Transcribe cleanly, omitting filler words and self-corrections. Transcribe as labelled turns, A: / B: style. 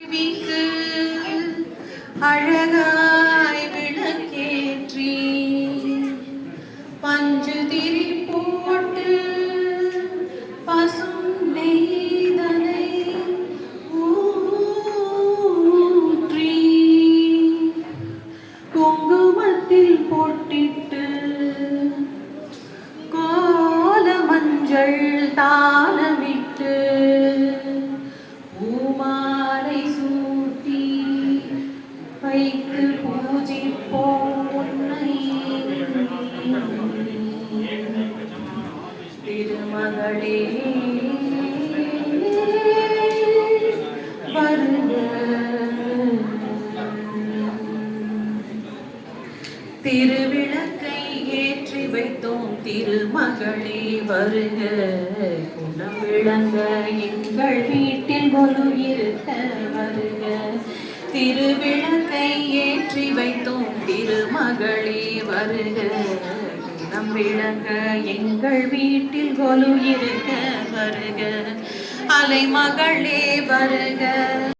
A: தேவிக்கு அழகாய் விளக்கேற்றி பஞ்சுதிரி போட்டு பசும் நெய்தனை ஊற்றி குங்குமத்தில் போட்டிட்டு கோல மஞ்சள் தாளமிட்டு பூமாலை சூட்டி வைத்து பூஜிப்போம் உன்னை திருமகளே வருக. திருவிளக்கை ஏற்றி வைத்தோம் திருமகளே வருக. குணம் விளங்க எங்கள் வீட்டில் ஒரு இருக்க வருக. திருவிளக்கை ஏற்றி வைத்தோம் திருமகளே வருக. குணம் விளங்க எங்கள் வீட்டில் கொலு இருக்க வருக. அலைமகளே வருக.